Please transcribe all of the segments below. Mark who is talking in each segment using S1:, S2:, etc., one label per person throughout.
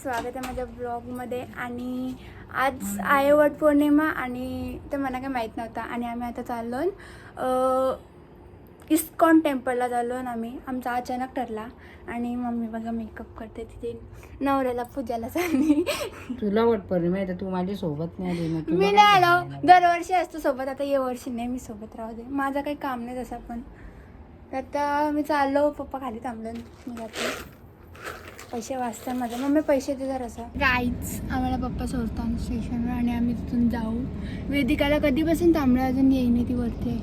S1: स्वागत आहे माझ्या ब्लॉगमध्ये. आणि आज आहे वटपौर्णिमा आणि ते मला काय माहीत नव्हतं. आणि आम्ही आता चाललो इस्कॉन टेम्पलला चाललो आम्ही. आमचा अचानक ठरला. आणि मम्मी बघा मेकअप करते तिथे नवऱ्याला पूजाला चालली.
S2: तुला वटपौर्णिमा आहे तर तू माझी सोबत नाही आली ना.
S1: मी नाही आलो, दरवर्षी असतो सोबत. आता या वर्षी नाही मी सोबत राहू दे, माझं काही काम नाही तसं. पण आता मी चाललो, पप्पा खाली थांबलो, मी जाते. पैसे वाचतात माझं, मम्मी पैसे दे जर असं. गाईच आम्हाला पप्पा सोडतात स्टेशनवर आणि आम्ही तिथून जाऊ. वेदिकाला कधीपासून थांबलं, अजून येईन ती वरती.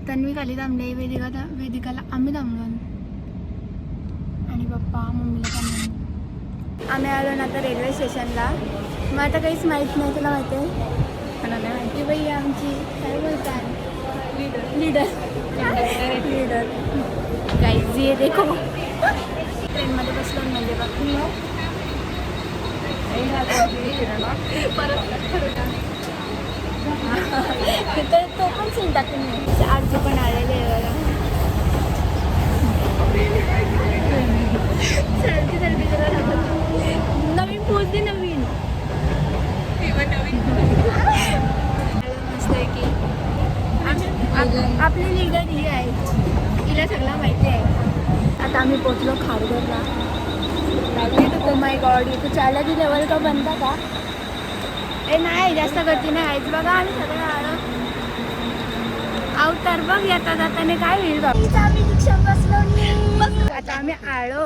S1: तन्वी खाली थांबले, वेदिकाला आम्ही थांबलो आणि पप्पा मम्मीला थांबलो. आम्ही आलो ना आता रेल्वे स्टेशनला. मग आता काहीच माहीत नाही, तुला माहिती आहे मला नाही माहिती बाई. आमची काय बोलतात लीडर गाईज ये देखो. ट्रेनमध्ये बसलो म्हणजे बघ तर तो पण सीन टाकून नाही. आजी पण आलेले आहे बघा. नवीन पोचते, नवीन मस्त आहे की. आपली लीडर ही आहे, तिला सगळं माहिती आहे. आता आम्ही पोचलो खारघरला. ओ माय गॉड, इथं चालायची लेवल का बनता का? ए नाही, जास्त गर्दी नाही आहेच बघा. आम्ही सगळं आलो अवतार बघ. येता जाताने काय होईल बघ. आता आम्ही आलो.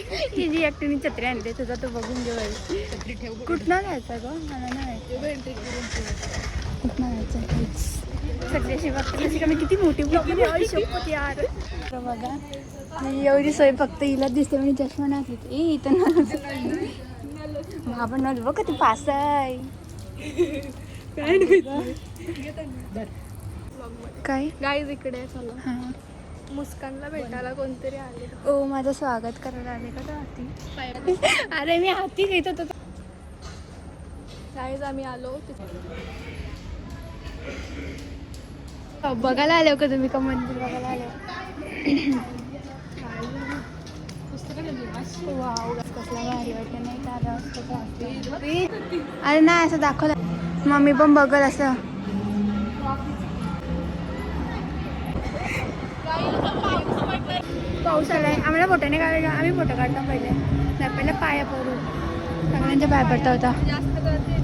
S1: हिची एकटीने छत्री आणते, तुझा तो बघून घेऊ. कुठनं जायचं ग, मला नाही कुठनं जायचं. सगळ्याशी बघते कमी किती मोठी शपथ यार. बघा एवढी सोय फक्त हिला दिसते म्हणजे चष्मा नाही घेत. इथं आपण नव्हतं बघ किती पास आहे. काय
S3: गाईज इकडे चला.
S1: हां,
S3: मुस्कानला भेटायला कोणतरी आले.
S1: ओ माझं स्वागत करायला आले का हाती? अरे मी हाती घेत होतो.
S3: गाईज आम्ही आलो.
S1: बघायला आले का तुम्ही? का मंदिर बघायला आले? वाव, कसला भारी वाटतं नाही का? अरे नाही असं दाखवलं, मम्मी पण बघल असं. पाऊस आलाय, आम्हाला फोटो नाही काढायला. आम्ही फोटो काढतो पहिले. नाही पहिले पाया पडू, सगळ्यांच्या पाय पडता होता.
S3: जास्त गर्दी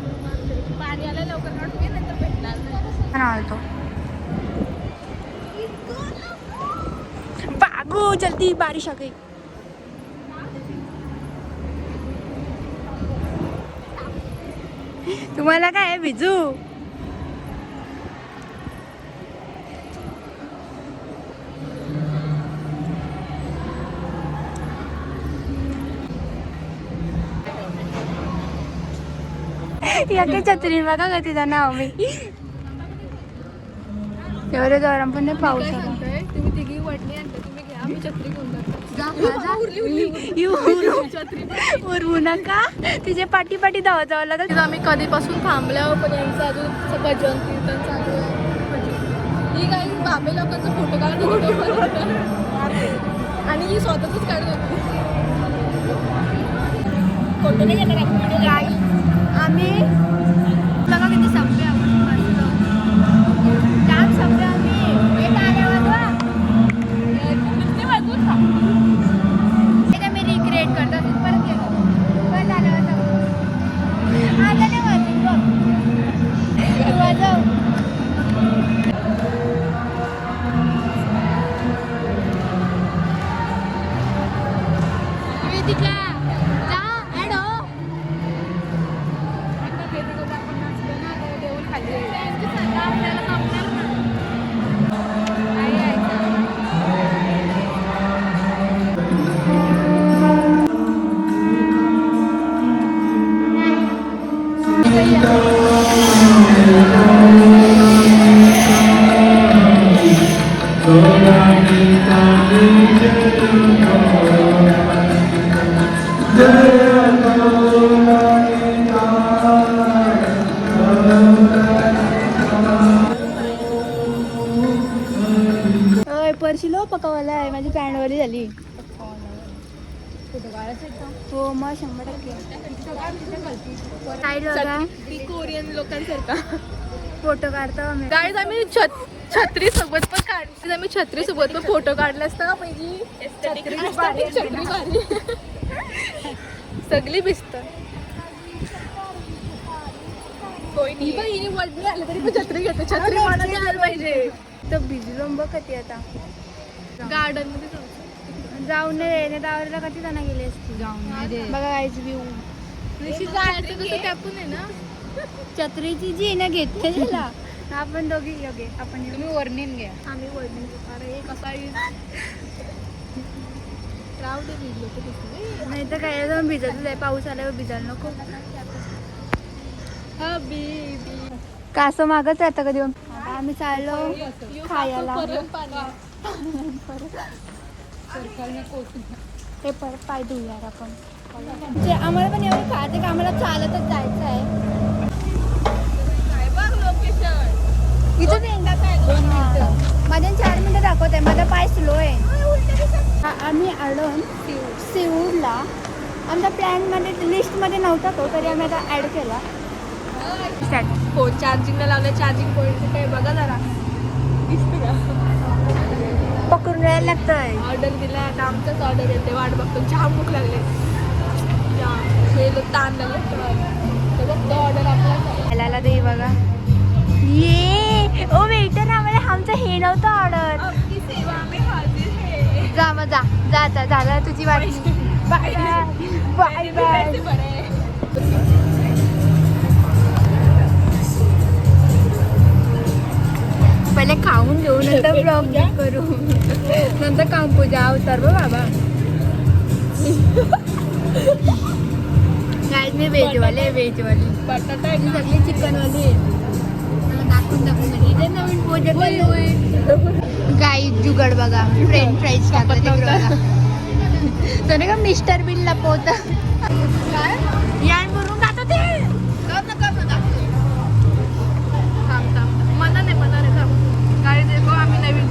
S3: पाणी आलं लवकर नंतर भेटणार
S1: आलतो बागो, जल्दी बारिश आ गई. तुम्हाला काय आहे भिजू? या काही छत्री बघा का तिचं नाव मी. एवढं गरम पण नाही, पाऊस आला.
S3: तुम्ही तिघी वडणी आणता, तुम्ही घ्या, आम्ही छत्री घेऊन
S1: उरवू नका, तिचे पाठी पाठी धावत जावं लागेल.
S3: आम्ही कधीपासून थांबल्यावर पण यांचं अजून भजन कीर्तन चालू आहे. ही काही बाबे लोकांचा फोटो काढत होती आणि ही स्वतःच काढत होती. फोटो नाही घेणार
S1: आम्ही बघा किती संपे काम संपे. आम्ही मी रिक्रिएट करतो परत गेलो पण झालं होतं. आता नाही वाजत बघ, वाजव. वेदिका जा ॲड हो. पर्शिलो पकावाला आहे, माझी पॅन्टवाली झाली.
S2: फोटो काढायचे
S1: हो मग 100%. साईड बघा
S3: ती कोरियन लोकांसारखा
S1: फोटो काढतो आम्ही.
S3: गाईज आम्ही छत्री सोबत पण काढली. आम्ही छत्री सोबत पण फोटो काढले असता म्हणजे छत्री भारी सगळी भिजत. ही पण हिने वडणी आलं तरी पण छत्री घेते. छत्री कोणाला आलं पाहिजे.
S1: तर भिजलो बघ कधी आता.
S3: गार्डन मध्ये
S1: जाऊन नाही दावरीला कधी जण गेले असते.
S2: जाऊन
S1: बघा गायच व्ह्यू.
S3: जायचं कसं त्यापून आहे ना.
S1: छत्रीची जी आहे ना घेतली तिला. आपण दोघी योगे आपण
S2: तुम्ही वर्णीन घ्या.
S3: आम्ही वडणी अरे कसा राव ते भिजलो तर दिसलं.
S1: नाही तर काय जाऊन भिजतच आहे. पाऊस आल्यावर भिजायला नको. कासव मागच राहतं कधी. आता आम्ही चाललो खायला. ते परत पाय धुया आपण. आम्हाला पण एवढं खायचं की आम्हाला चालतच जायचं आहे. इथं माझ्या 4 मिनिटं दाखवत आहे. माझा पाय स्लो आहे. आम्ही आलो सिऊडला. आमच्या प्लॅनमध्ये लिस्टमध्ये नव्हता तो, तरी आम्ही आता ॲड केला.
S3: फोन चार्जिंगला लावलं. चार्जिंग पॉईंट काय बघा जरा
S1: पकडून यायला लागतंय.
S3: ऑर्डर दिला आता आमचाच ऑर्डर येते. वाट बघतो. जाम भूक लागले. हे ताण लागले बघतो ऑर्डर आपला
S1: यायला दे बघा. ये ओ वेटर आम्हाला आमचं हे नव्हतं ऑर्डर. जा मग जा जा जा झालं तुझी वाट. Bye bye bye bye. पहिले खाऊन घेऊ नंतर ब्लॉग करू. नंतर काम पूजा अवतार बघ बाबा. काय मी व्हेजवाली
S3: बटाटा
S1: सगळी चिकनवाली दाखवून नवीन प्रोजेक्ट. गाई जुगड बघा. फ्रेंच फ्राईज टाकलं तर का मिस्टर बिल लपवत यान भरून खात ते.
S3: मना नाही काय देखो आम्ही नवीन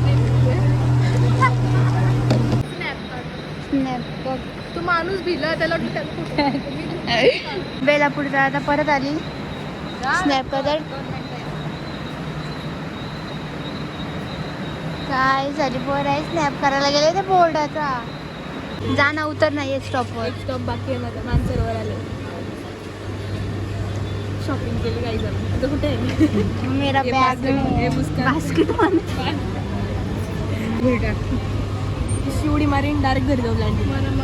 S3: तो माणूस भिला त्याला
S1: बेलापूरचा आता परत आली. स्नॅप कर. काय झाली पोर आहे. स्नॅप करायला गेले ते बोर्डाचा. जाणं उतर नाहीये स्टॉपवर.
S3: एक स्टॉप बाकी आहे माझा. मानसरोवर आले. शॉपिंग केली काही जण. आता कुठे आहे
S1: मेरा बॅग बास्केट
S3: शिवडी मारीन डायरेक्ट घरी जाऊ लँडिंग.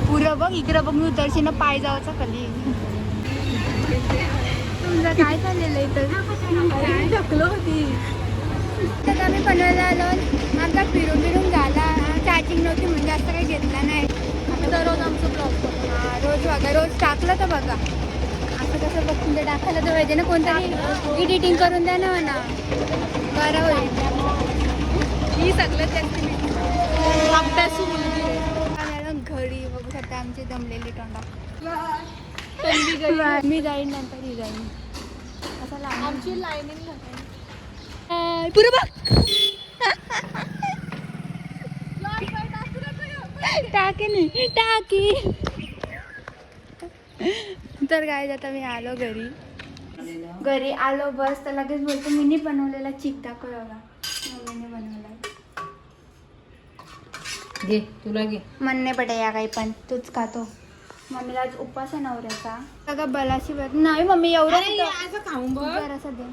S1: पुरं बघ इकडं बघ. मी उतरशील ना पाय जावाचा खाली. तुमचं काय चाललेलं इथं.
S3: ढकलो होती.
S1: तर आम्ही पनवेलला आलो. आता फिरून झाला. चार्जिंग नव्हती म्हणजे जास्त काही घेतला नाही.
S3: दररोज आमचं ब्लॉग
S1: रोज बघा. रोज टाकलं तर बघा. असं कसं बघ तुमचं टाकायला तर पाहिजे ना. कोणतरी एडिटिंग करून द्या ना म्हणा. बरं होईल.
S3: ही सगळ्यात जास्त अभ्यासू मुलगी
S1: घडी बघू शकता आमची जमलेली तोंडा.
S3: गई.
S1: मी जाईन नंतर ही जाईन. असं लांब
S3: आमची लाईनिंग
S1: पुरं बघ. टाके नाही टाकी. तर काय आता मी आलो घरी आलो. बस तर लगेच बोलतो मीनी बनवलेला चिक दाखव बघा. मम्मीने बनवला.
S2: घे तुला घे.
S1: म्हणणे पडे या काही पण तूच खातो. मम्मीला आज उपवास आहे नवऱ्याचा. सगळं बलाशी नाही मम्मी एवढं
S2: असं खाऊन बघ.
S1: जरासं दे.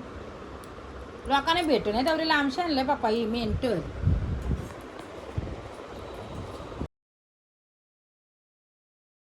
S2: लोकांना भेटू नाही तेवढे लांबशे आणलंय पप्पा ही मेंटल.